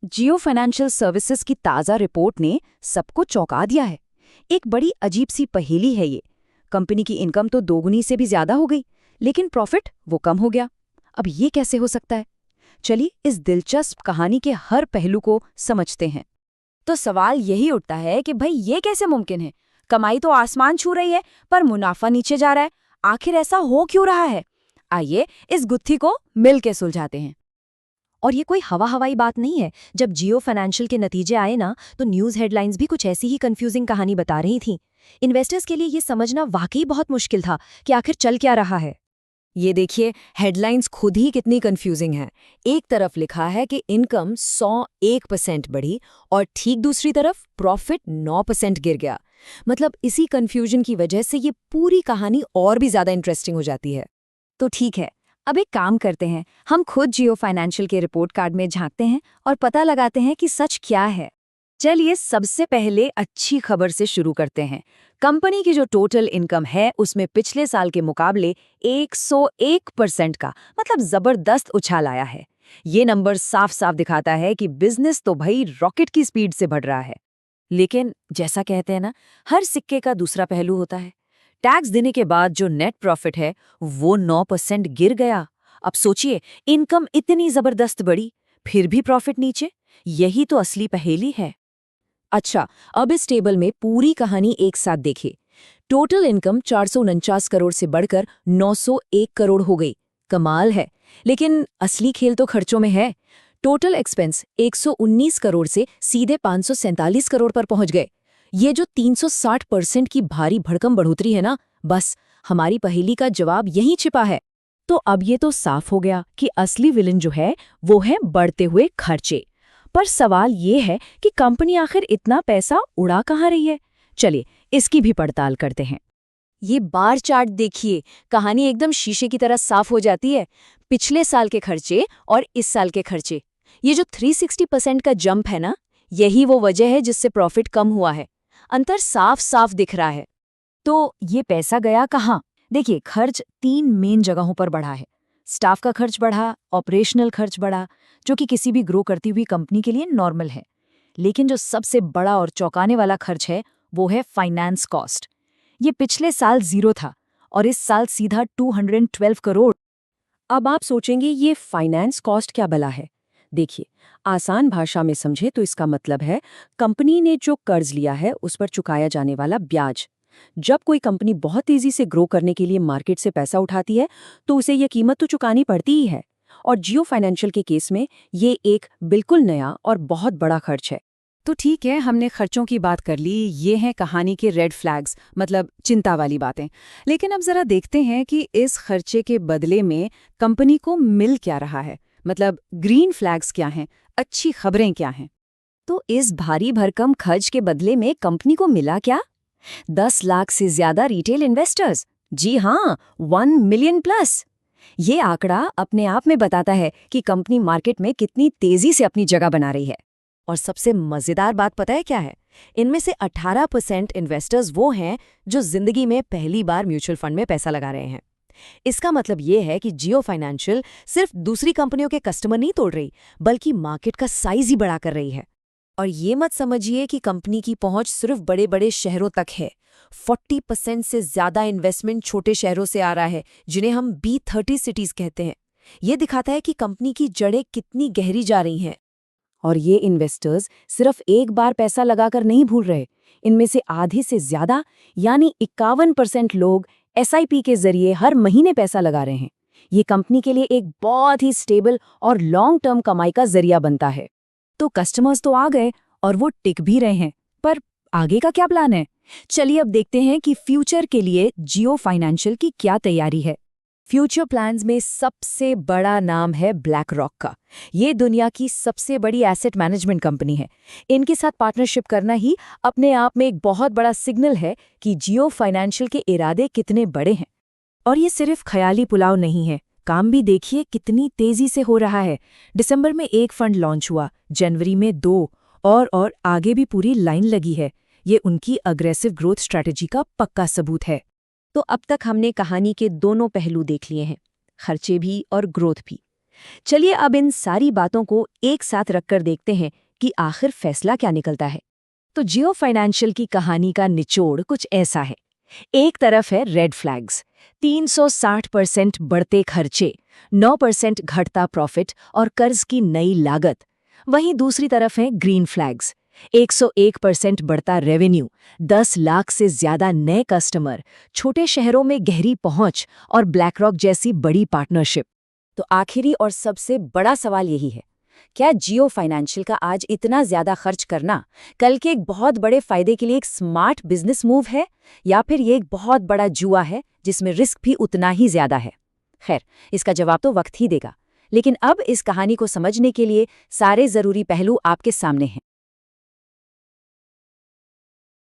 जियो financial services की ताज़ा report ने सबको चौंका दिया है। एक बड़ी अजीब सी पहेली है ये। कंपनी की इनकम तो दोगुनी से भी ज्यादा हो गई, लेकिन प्रॉफिट वो कम हो गया। अब ये कैसे हो सकता है? चलिए इस दिलचस्प कहानी के हर पहलू को समझते हैं। तो सवाल यही उठता है कि भाई ये कैसे मुमकिन है? कमाई तो आसमान छू रही है, पर मुनाफा नीचे जा रहा है। आखिर ऐसा हो क्यों रहा है? आइए इस गुत्थी को मिल के सुलझाते हैं। और ये कोई हवाई बात नहीं है। जब जियो फाइनेंशियल के नतीजे आए ना, तो न्यूज़ हेडलाइंस भी कुछ ऐसी ही कंफ्यूजिंग कहानी बता रही थीं। इन्वेस्टर्स के लिए ये समझना वाकई बहुत मुश्किल था कि आखिर चल क्या रहा है। ये देखिए, हेडलाइंस खुद ही कितनी कंफ्यूजिंग है। एक तरफ लिखा है कि इनकम 101% बढ़ी और ठीक दूसरी तरफ प्रॉफिट 9% गिर गया। मतलब इसी कंफ्यूजन की वजह से ये पूरी कहानी और भी ज्यादा इंटरेस्टिंग हो जाती है। तो ठीक है, अब एक काम करते हैं, हम खुद जियो फाइनेंशियल के रिपोर्ट कार्ड में झांकते हैं और पता लगाते हैं कि सच क्या है। चलिए सबसे पहले अच्छी खबर से शुरू करते हैं। कंपनी की जो टोटल इनकम है उसमें पिछले साल के मुकाबले 101% का मतलब जबरदस्त उछाल आया है। ये नंबर साफ साफ दिखाता है कि बिजनेस तो भाई रॉकेट की स्पीड से बढ़ रहा है। लेकिन जैसा कहते हैं ना, हर सिक्के का दूसरा पहलू होता है। टैक्स देने के बाद जो नेट प्रॉफिट है वो 9% गिर गया। अब सोचिए, इनकम इतनी जबरदस्त बढ़ी, फिर भी प्रॉफिट नीचे। यही तो असली पहेली है। अच्छा, अब इस टेबल में पूरी कहानी एक साथ देखिए। टोटल इनकम 449 करोड़ से बढ़कर 901 करोड़ हो गई। कमाल है। लेकिन असली खेल तो खर्चों में है। टोटल एक्सपेंस 119 करोड़ से सीधे 547 करोड़ पर पहुंच गए। ये जो 360% की भारी भड़कम बढ़ोतरी है ना, बस हमारी पहेली का जवाब यहीं छिपा है। तो अब ये तो साफ हो गया कि असली विलन जो है वो है बढ़ते हुए खर्चे। पर सवाल ये है कि कंपनी आखिर इतना पैसा उड़ा कहाँ रही है? चलिए इसकी भी पड़ताल करते हैं। ये बार चार्ट देखिए, कहानी एकदम शीशे की तरह साफ हो जाती है। पिछले साल के खर्चे और इस साल के खर्चे, ये जो 360% का जंप है ना, यही वो वजह है जिससे प्रॉफिट कम हुआ है। अंतर साफ साफ दिख रहा है। तो ये पैसा गया कहाँ? देखिए, खर्च 3 मेन जगहों पर बढ़ा है। स्टाफ का खर्च बढ़ा, ऑपरेशनल खर्च बढ़ा, जो कि किसी भी ग्रो करती हुई कंपनी के लिए नॉर्मल है। लेकिन जो सबसे बड़ा और चौंकाने वाला खर्च है वो है फाइनेंस कॉस्ट। ये पिछले साल 0 था और इस साल सीधा 212 करोड़। अब आप सोचेंगे ये फाइनेंस कॉस्ट क्या भला है? देखिए, आसान भाषा में समझे तो इसका मतलब है कंपनी ने जो कर्ज लिया है उस पर चुकाया जाने वाला ब्याज। जब कोई कंपनी बहुत तेजी से ग्रो करने के लिए मार्केट से पैसा उठाती है तो उसे ये कीमत तो चुकानी पड़ती ही है। और जियो फाइनेंशियल के केस में ये एक बिल्कुल नया और बहुत बड़ा खर्च है। तो ठीक है, हमने खर्चों की बात कर ली, ये हैं कहानी के रेड फ्लैग्स, मतलब चिंता वाली बातें। लेकिन अब जरा देखते हैं कि इस खर्चे के बदले में कंपनी को मिल क्या रहा है। मतलब ग्रीन फ्लैग्स क्या हैं, अच्छी खबरें क्या हैं। तो इस भारी भरकम खर्च के बदले में कंपनी को मिला क्या? 10 लाख से ज्यादा रिटेल इन्वेस्टर्स। जी हाँ, 1 मिलियन प्लस। ये आंकड़ा अपने आप में बताता है कि कंपनी मार्केट में कितनी तेजी से अपनी जगह बना रही है। और सबसे मजेदार बात पता है क्या है? इनमें से 18% इन्वेस्टर्स वो हैं जो जिंदगी में पहली बार म्यूचुअल फंड में पैसा लगा रहे हैं। इसका मतलब ये है कि जियो फाइनेंशियल सिर्फ दूसरी कंपनियों के कस्टमर नहीं तोड़ रही, बल्कि मार्केट का साइज ही बढ़ा कर रही है। और ये मत समझिए कि कंपनी की पहुंच सिर्फ बड़े बड़े शहरों तक है। 40% से ज्यादा इन्वेस्टमेंट छोटे शहरों से आ रहा है, जिन्हें हम B30 सिटीज कहते हैं। ये दिखाता है कि कंपनी की जड़ें कितनी गहरी जा रही हैं। और ये इन्वेस्टर्स सिर्फ एक बार पैसा लगाकर नहीं भूल रहे। इनमें से आधे से ज्यादा यानी 51% लोग SIP के जरिए हर महीने पैसा लगा रहे हैं। ये कंपनी के लिए एक बहुत ही स्टेबल और लॉन्ग टर्म कमाई का जरिया बनता है। तो कस्टमर्स तो आ गए और वो टिक भी रहे हैं, पर आगे का क्या प्लान है? चलिए अब देखते हैं कि फ्यूचर के लिए जियो फाइनेंशियल की क्या तैयारी है। फ्यूचर प्लान्स में सबसे बड़ा नाम है ब्लैक रॉक का। ये दुनिया की सबसे बड़ी एसेट मैनेजमेंट कंपनी है। इनके साथ पार्टनरशिप करना ही अपने आप में एक बहुत बड़ा सिग्नल है कि जियो फाइनेंशियल के इरादे कितने बड़े हैं। और ये सिर्फ ख्याली पुलाव नहीं है, काम भी देखिए कितनी तेजी से हो रहा है। दिसंबर में एक फंड लॉन्च हुआ, जनवरी में 2 और आगे भी पूरी लाइन लगी है। ये उनकी अग्रेसिव ग्रोथ स्ट्रैटेजी का पक्का सबूत है। तो अब तक हमने कहानी के दोनों पहलू देख लिए हैं, खर्चे भी और ग्रोथ भी। चलिए अब इन सारी बातों को एक साथ रखकर देखते हैं कि आखिर फैसला क्या निकलता है। तो जियो फाइनेंशियल की कहानी का निचोड़ कुछ ऐसा है। एक तरफ है रेड फ्लैग्स, 360% बढ़ते खर्चे, 9% घटता प्रॉफिट और कर्ज की नई लागत। वहीं दूसरी तरफ है ग्रीन फ्लैग्स, 101% बढ़ता रेवेन्यू, 10 लाख से ज्यादा नए कस्टमर, छोटे शहरों में गहरी पहुंच और ब्लैकरॉक जैसी बड़ी पार्टनरशिप। तो आखिरी और सबसे बड़ा सवाल यही है, क्या जियो फाइनेंशियल का आज इतना ज्यादा खर्च करना कल के एक बहुत बड़े फायदे के लिए एक स्मार्ट बिजनेस मूव है, या फिर ये एक बहुत बड़ा जुआ है जिसमें रिस्क भी उतना ही ज्यादा है? खैर, इसका जवाब तो वक्त ही देगा। लेकिन अब इस कहानी को समझने के लिए सारे जरूरी पहलू आपके सामने हैं।